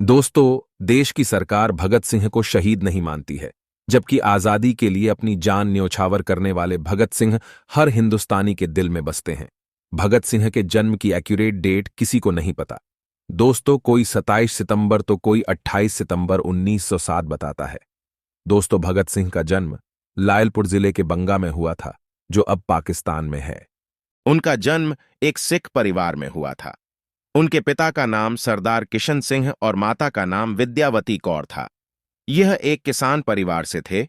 दोस्तों, देश की सरकार भगत सिंह को शहीद नहीं मानती है, जबकि आजादी के लिए अपनी जान न्योछावर करने वाले भगत सिंह हर हिंदुस्तानी के दिल में बसते हैं। भगत सिंह के जन्म की एक्यूरेट डेट किसी को नहीं पता। दोस्तों, कोई 27 सितंबर तो कोई 28 सितंबर 1907 बताता है। दोस्तों, भगत सिंह का जन्म लायलपुर जिले के बंगा में हुआ था, जो अब पाकिस्तान में है। उनका जन्म एक सिख परिवार में हुआ था। उनके पिता का नाम सरदार किशन सिंह और माता का नाम विद्यावती कौर था। यह एक किसान परिवार से थे।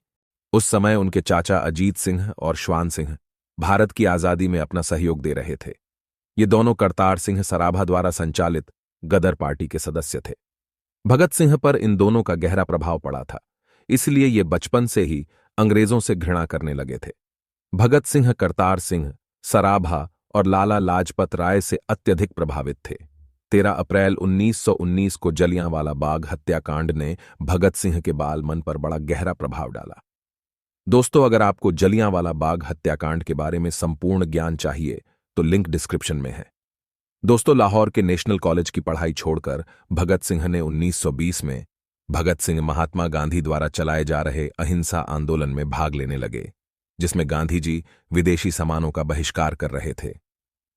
उस समय उनके चाचा अजीत सिंह और श्वान सिंह भारत की आजादी में अपना सहयोग दे रहे थे। ये दोनों करतार सिंह सराभा द्वारा संचालित गदर पार्टी के सदस्य थे। भगत सिंह पर इन दोनों का गहरा प्रभाव पड़ा था, इसलिए ये बचपन से ही अंग्रेजों से घृणा करने लगे थे। भगत सिंह करतार सिंह सराभा और लाला लाजपत राय से अत्यधिक प्रभावित थे। 13 अप्रैल 1919 को जलियांवाला बाग हत्याकांड ने भगत सिंह के बाल मन पर बड़ा गहरा प्रभाव डाला। दोस्तों, अगर आपको जलियांवाला बाग हत्याकांड के बारे में संपूर्ण ज्ञान चाहिए तो लिंक डिस्क्रिप्शन में है। दोस्तों, लाहौर के नेशनल कॉलेज की पढ़ाई छोड़कर भगत सिंह ने 1920 में भगत सिंह महात्मा गांधी द्वारा चलाए जा रहे अहिंसा आंदोलन में भाग लेने लगे, जिसमें गांधी जी विदेशी सामानों का बहिष्कार कर रहे थे।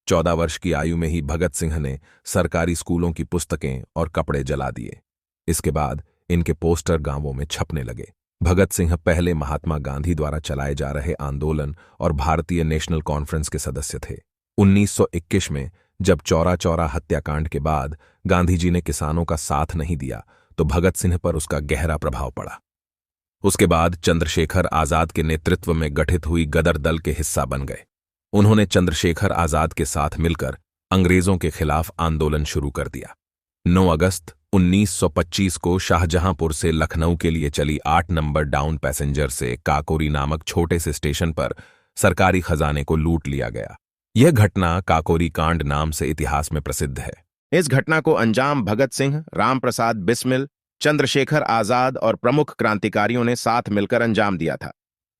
14 वर्ष की आयु में ही भगत सिंह ने सरकारी स्कूलों की पुस्तकें और कपड़े जला दिए। इसके बाद इनके पोस्टर गांवों में छपने लगे। भगत सिंह पहले महात्मा गांधी द्वारा चलाए जा रहे आंदोलन और भारतीय नेशनल कॉन्फ्रेंस के सदस्य थे। 1921 में जब चौरा चौरा हत्याकांड के बाद गांधी जी ने किसानों का साथ नहीं दिया, तो भगत सिंह पर उसका गहरा प्रभाव पड़ा। उसके बाद चंद्रशेखर आजाद के नेतृत्व में गठित हुई गदर दल के हिस्सा बन गए। उन्होंने चंद्रशेखर आजाद के साथ मिलकर अंग्रेजों के खिलाफ आंदोलन शुरू कर दिया। 9 अगस्त 1925 को शाहजहांपुर से लखनऊ के लिए चली 8 नंबर डाउन पैसेंजर से काकोरी नामक छोटे से स्टेशन पर सरकारी खजाने को लूट लिया गया। यह घटना काकोरी कांड नाम से इतिहास में प्रसिद्ध है। इस घटना को अंजाम भगत सिंह, राम प्रसाद बिस्मिल, चंद्रशेखर आजाद और प्रमुख क्रांतिकारियों ने साथ मिलकर अंजाम दिया था।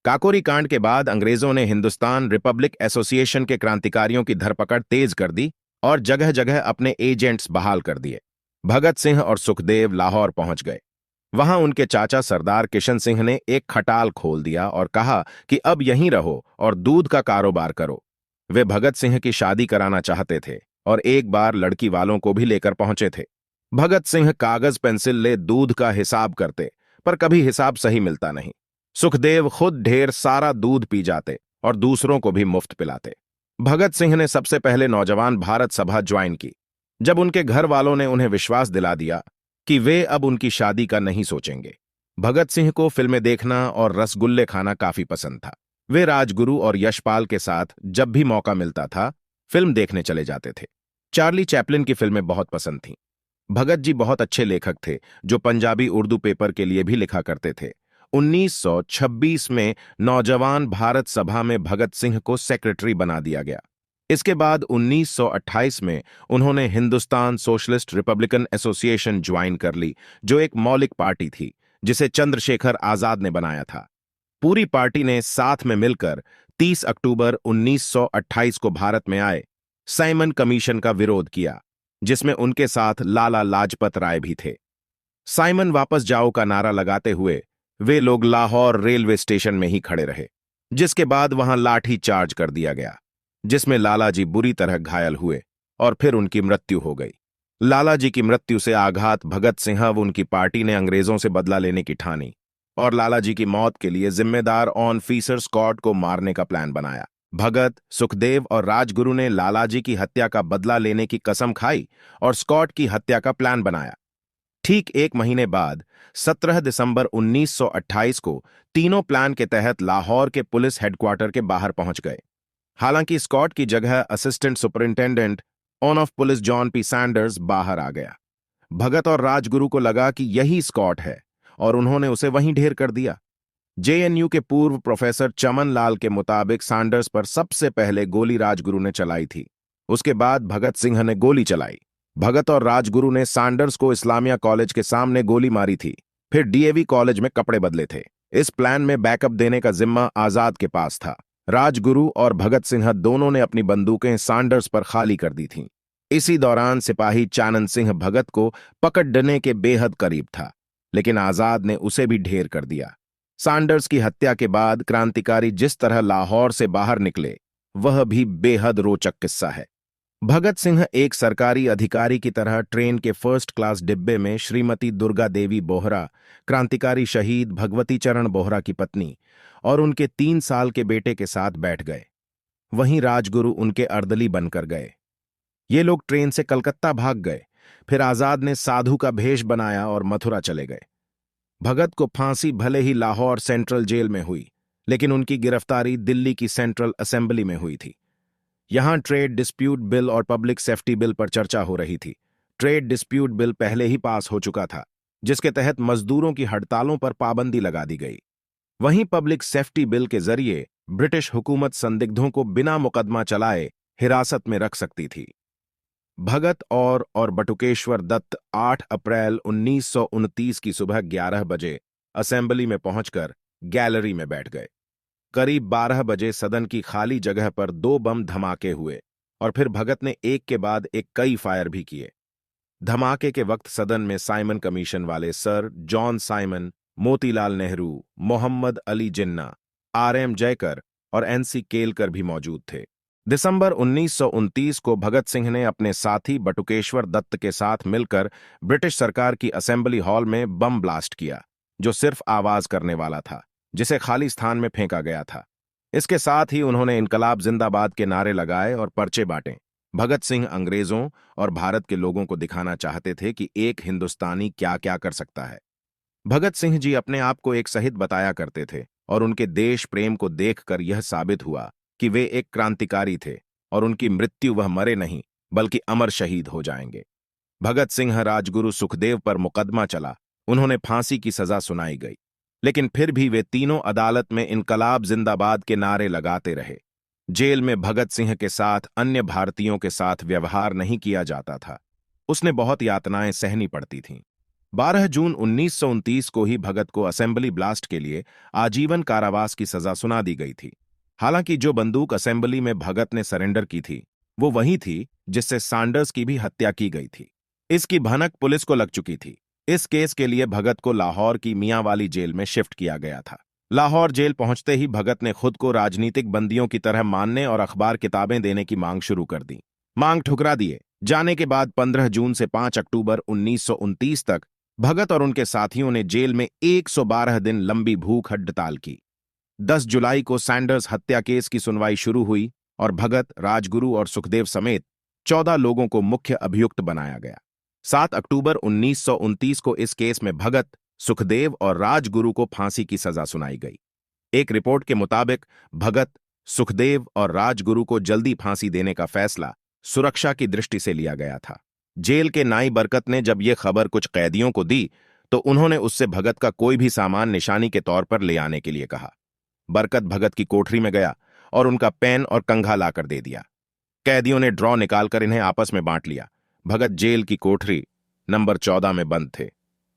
काकोरी कांड के बाद अंग्रेजों ने हिंदुस्तान रिपब्लिक एसोसिएशन के क्रांतिकारियों की धरपकड़ तेज कर दी और जगह जगह अपने एजेंट्स बहाल कर दिए। भगत सिंह और सुखदेव लाहौर पहुंच गए। वहां उनके चाचा सरदार किशन सिंह ने एक खटाल खोल दिया और कहा कि अब यहीं रहो और दूध का कारोबार करो। वे भगत सिंह की शादी कराना चाहते थे और एक बार लड़की वालों को भी लेकर पहुंचे थे। भगत सिंह कागज पेंसिल ले दूध का हिसाब करते, पर कभी हिसाब सही मिलता नहीं। सुखदेव खुद ढेर सारा दूध पी जाते और दूसरों को भी मुफ्त पिलाते। भगत सिंह ने सबसे पहले नौजवान भारत सभा ज्वाइन की। जब उनके घर वालों ने उन्हें विश्वास दिला दिया कि वे अब उनकी शादी का नहीं सोचेंगे। भगत सिंह को फिल्में देखना और रसगुल्ले खाना काफी पसंद था। वे राजगुरु और यशपाल के साथ जब भी मौका मिलता था फिल्म देखने चले जाते थे। चार्ली चैपलिन की फिल्में बहुत पसंद थीं। भगत जी बहुत अच्छे लेखक थे, जो पंजाबी उर्दू पेपर के लिए भी लिखा करते थे। 1926 में नौजवान भारत सभा में भगत सिंह को सेक्रेटरी बना दिया गया। इसके बाद 1928 में उन्होंने Hindustan socialist Republican association join कर ली, जो एक मौलिक पार्टी थी जिसे चंद्रशेखर आजाद ने बनाया था। पूरी पार्टी ने साथ में मिलकर 30 अक्टूबर 1928 को भारत में आए साइमन कमीशन का विरोध किया, जिसमें उनके साथ लाला लाजपत राय भी थे। साइमन वापस जाओ का नारा लगाते हुए वे लोग लाहौर रेलवे स्टेशन में ही खड़े रहे, जिसके बाद वहां लाठी चार्ज कर दिया गया, जिसमें लालाजी बुरी तरह घायल हुए और फिर उनकी मृत्यु हो गई। लालाजी की मृत्यु से आघात भगत सिंह व उनकी पार्टी ने अंग्रेजों से बदला लेने की ठानी और लालाजी की मौत के लिए जिम्मेदार ऑन फीसर स्कॉट को मारने का प्लान बनाया। भगत, सुखदेव और राजगुरु ने लालाजी की हत्या का बदला लेने की कसम खाई और स्कॉट की हत्या का प्लान बनाया। ठीक 1 महीने बाद 17 दिसंबर 1928 को तीनों प्लान के तहत लाहौर के पुलिस हेडक्वार्टर के बाहर पहुंच गए। हालांकि स्कॉट की जगह assistant superintendent on off police John P Sanders बाहर आ गया। भगत और राजगुरु को लगा कि यही स्कॉट है और उन्होंने उसे वहीं ढेर कर दिया। जेएनयू के पूर्व प्रोफेसर चमन लाल के मुताबिक सैंडर्स पर सबसे पहले गोली राजगुरु ने चलाई थी। उसके बाद भगत सिंह ने गोली चलाई। भगत और राजगुरु ने सैंडर्स को इस्लामिया कॉलेज के सामने गोली मारी थी, फिर डीएवी कॉलेज में कपड़े बदले थे। इस प्लान में बैकअप देने का जिम्मा आजाद के पास था। राजगुरु और भगत सिंह दोनों ने अपनी बंदूकें सैंडर्स पर खाली कर दी थीं। इसी दौरान सिपाही चानन सिंह भगत को पकड़ने के बेहद करीब था, लेकिन आजाद ने उसे भी ढेर कर दिया। सैंडर्स की हत्या के बाद क्रांतिकारी जिस तरह लाहौर से बाहर निकले, वह भी बेहद रोचक किस्सा है। भगत सिंह एक सरकारी अधिकारी की तरह ट्रेन के फर्स्ट क्लास डिब्बे में श्रीमती दुर्गा देवी बोहरा, क्रांतिकारी शहीद भगवती चरण बोहरा की पत्नी, और उनके 3 साल के बेटे के साथ बैठ गए। वहीं राजगुरु उनके अर्दली बनकर गए। ये लोग ट्रेन से कलकत्ता भाग गए। फिर आजाद ने साधु का भेष बनाया और मथुरा चले गए। भगत को फांसी भले ही लाहौर सेंट्रल जेल में हुई, लेकिन उनकी गिरफ्तारी दिल्ली की सेंट्रल असेंबली में हुई थी। यहां ट्रेड डिस्प्यूट बिल और पब्लिक सेफ्टी बिल पर चर्चा हो रही थी। ट्रेड डिस्प्यूट बिल पहले ही पास हो चुका था, जिसके तहत मजदूरों की हड़तालों पर पाबंदी लगा दी गई। वहीं पब्लिक सेफ्टी बिल के जरिए ब्रिटिश हुकूमत संदिग्धों को बिना मुकदमा चलाए हिरासत में रख सकती थी। भगत और बटुकेश्वर दत्त 8 अप्रैल 1929 की सुबह 11 बजे असेंबली में पहुंचकर गैलरी में बैठ गए। करीब 12 बजे सदन की खाली जगह पर 2 बम धमाके हुए और फिर भगत ने एक के बाद एक कई फायर भी किए। धमाके के वक्त सदन में साइमन कमीशन वाले sir John Simon, Motilal Nehru, Mohammad Ali Jinnah, RM Jayakar और एनसी केलकर भी मौजूद थे। दिसंबर 1929 को भगत सिंह ने अपने साथी बटुकेश्वर दत्त के साथ मिलकर ब्रिटिश सरकार की असेंबली हॉल में बम ब्लास्ट किया, जो सिर्फ आवाज करने वाला था, जिसे खाली स्थान में फेंका गया था। इसके साथ ही उन्होंने इनकलाब जिंदाबाद के नारे लगाए और पर्चे बांटे। भगत सिंह अंग्रेजों और भारत के लोगों को दिखाना चाहते थे कि एक हिंदुस्तानी क्या क्या कर सकता है। भगत सिंह जी अपने आप को एक शहीद बताया करते थे और उनके देश प्रेम को देखकर यह साबित हुआ कि वे एक क्रांतिकारी थे और उनकी मृत्यु वह मरे नहीं बल्कि अमर शहीद हो जाएंगे। भगत सिंह राजगुरु सुखदेव पर मुकदमा चला, उन्होंने फांसी की सजा सुनाई गई, लेकिन फिर भी वे तीनों अदालत में इनकलाब जिंदाबाद के नारे लगाते रहे। जेल में भगत सिंह के साथ अन्य भारतीयों के साथ व्यवहार नहीं किया जाता था। उसने बहुत यातनाएं सहनी पड़ती थीं। 12 जून 1929 को ही भगत को असेंबली ब्लास्ट के लिए आजीवन कारावास की सजा सुना दी गई थी। हालांकि जो बंदूक असेंबली में भगत ने सरेंडर की थी, वो वही थी जिससे सैंडर्स की भी हत्या की गई थी। इसकी भनक पुलिस को लग चुकी थी। इस केस के लिए भगत को लाहौर की मियांवाली जेल में शिफ्ट किया गया था। लाहौर जेल पहुंचते ही भगत ने खुद को राजनीतिक बंदियों की तरह मानने और अखबार किताबें देने की मांग शुरू कर दी। मांग ठुकरा दिए जाने के बाद 15 जून से 5 अक्टूबर 1929 तक भगत और उनके साथियों ने जेल में 112 दिन लंबी भूख हड़ताल की। 10 जुलाई को सैंडर्स हत्या केस की सुनवाई शुरू हुई और भगत, राजगुरु और सुखदेव समेत 14 लोगों को मुख्य अभियुक्त बनाया गया। 7 अक्टूबर 1929 को इस केस में भगत, सुखदेव और राजगुरु को फांसी की सजा सुनाई गई। एक रिपोर्ट के मुताबिक भगत, सुखदेव और राजगुरु को जल्दी फांसी देने का फैसला सुरक्षा की दृष्टि से लिया गया था। जेल के नाई बरकत ने जब यह खबर कुछ कैदियों को दी तो उन्होंने उससे भगत का कोई भी सामान निशानी के तौर पर ले आने के लिए कहा। बरकत भगत की कोठरी में गया और उनका पेन और कंघा लाकर दे दिया। कैदियों ने ड्रॉ निकालकर इन्हें आपस में बांट लिया। भगत जेल की कोठरी नंबर 14 में बंद थे।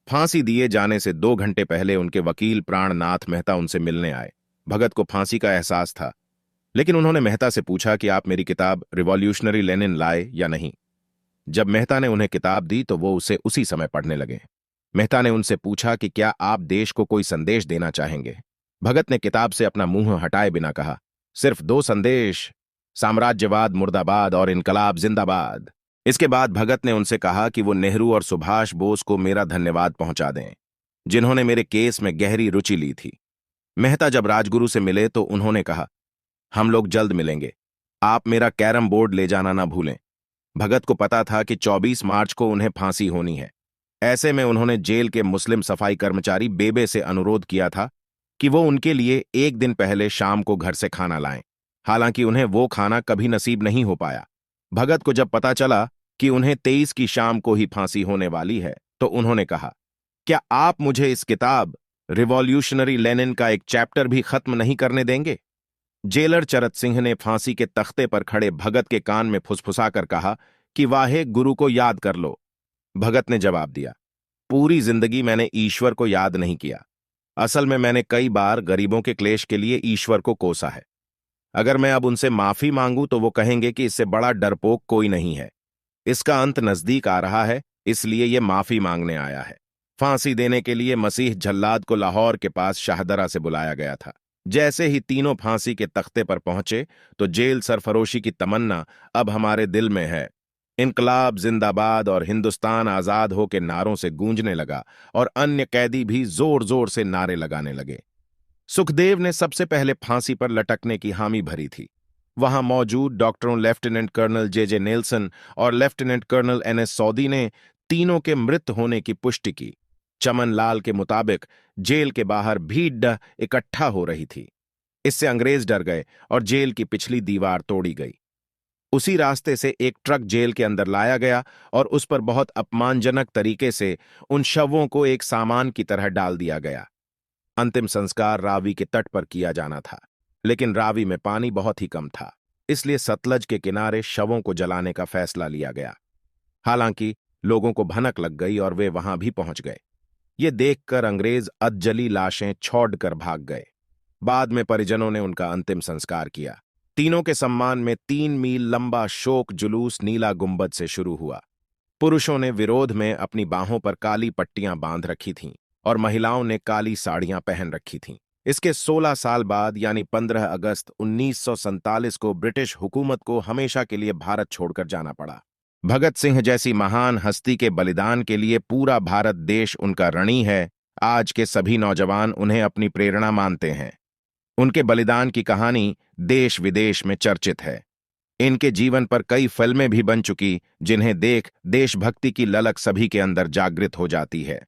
फांसी दिए जाने से 2 घंटे पहले उनके वकील प्राणनाथ मेहता उनसे मिलने आए। भगत को फांसी का एहसास था, लेकिन उन्होंने मेहता से पूछा कि आप मेरी किताब रिवॉल्यूशनरी लेनिन लाए या नहीं। जब मेहता ने उन्हें किताब दी तो वो उसे उसी समय पढ़ने लगे। मेहता ने उनसे पूछा कि क्या आप देश को कोई संदेश देना चाहेंगे। भगत ने किताब से अपना मुंह हटाए बिना कहा, सिर्फ 2 संदेश, साम्राज्यवाद मुर्दाबाद और इनकलाब जिंदाबाद। इसके बाद भगत ने उनसे कहा कि वो नेहरू और सुभाष बोस को मेरा धन्यवाद पहुंचा दें, जिन्होंने मेरे केस में गहरी रुचि ली थी। मेहता जब राजगुरु से मिले तो उन्होंने कहा, हम लोग जल्द मिलेंगे, आप मेरा कैरम बोर्ड ले जाना ना भूलें। भगत को पता था कि 24 मार्च को उन्हें फांसी होनी है। ऐसे में उन्होंने जेल के मुस्लिम सफाई कर्मचारी बेबे से अनुरोध किया था कि वो उनके लिए 1 दिन पहले शाम को घर से खाना लाएं। हालांकि उन्हें वो खाना कभी नसीब नहीं हो पाया। भगत को जब पता चला कि उन्हें 23 की शाम को ही फांसी होने वाली है तो उन्होंने कहा, क्या आप मुझे इस किताब रिवॉल्यूशनरी लेनिन का एक चैप्टर भी खत्म नहीं करने देंगे? जेलर चरत सिंह ने फांसी के तख्ते पर खड़े भगत के कान में फुसफुसाकर कहा कि वाहे गुरु को याद कर लो। भगत ने जवाब दिया, पूरी जिंदगी मैंने ईश्वर को याद नहीं किया। असल में मैंने कई बार गरीबों के क्लेश के लिए ईश्वर को कोसा है। अगर मैं अब उनसे माफी मांगू तो वो कहेंगे कि इससे बड़ा डरपोक कोई नहीं है। इसका अंत नजदीक आ रहा है, इसलिए ये माफी मांगने आया है। फांसी देने के लिए मसीह जल्लाद को लाहौर के पास शाहदरा से बुलाया गया था। जैसे ही तीनों फांसी के तख्ते पर पहुंचे तो जेल सरफरोशी की तमन्ना अब हमारे दिल में है, इनकलाब जिंदाबाद और हिंदुस्तान आजाद हो के नारों से गूंजने लगा और अन्य कैदी भी जोर जोर से नारे लगाने लगे। सुखदेव ने सबसे पहले फांसी पर लटकने की हामी भरी थी। वहां मौजूद डॉक्टरों लेफ्टिनेंट कर्नल जे नेल्सन और लेफ्टिनेंट कर्नल एनएस सौदी ने तीनों के मृत होने की पुष्टि की। चमन लाल के मुताबिक जेल के बाहर भीड़ इकट्ठा हो रही थी। इससे अंग्रेज डर गए और जेल की पिछली दीवार तोड़ी गई। उसी रास्ते से एक ट्रक जेल के अंदर लाया गया और उस पर बहुत अपमानजनक तरीके से उन शवों को एक सामान की तरह डाल दिया गया। अंतिम संस्कार रावी के तट पर किया जाना था, लेकिन रावी में पानी बहुत ही कम था, इसलिए सतलज के किनारे शवों को जलाने का फैसला लिया गया। हालांकि लोगों को भनक लग गई और वे वहां भी पहुंच गए। ये देखकर अंग्रेज अधजली लाशें छोड़कर भाग गए। बाद में परिजनों ने उनका अंतिम संस्कार किया। तीनों के सम्मान में 3 मील लंबा शोक जुलूस नीला गुंबद से शुरू हुआ। पुरुषों ने विरोध में अपनी बाहों पर काली पट्टियां बांध रखी थीं और महिलाओं ने काली साड़ियां पहन रखी थीं। इसके 16 साल बाद यानी 15 अगस्त 1947 को ब्रिटिश हुकूमत को हमेशा के लिए भारत छोड़कर जाना पड़ा। भगत सिंह जैसी महान हस्ती के बलिदान के लिए पूरा भारत देश उनका ऋणी है। आज के सभी नौजवान उन्हें अपनी प्रेरणा मानते हैं। उनके बलिदान की कहानी देश विदेश में चर्चित है। इनके जीवन पर कई फिल्में भी बन चुकी, जिन्हें देख देशभक्ति की ललक सभी के अंदर जागृत हो जाती है।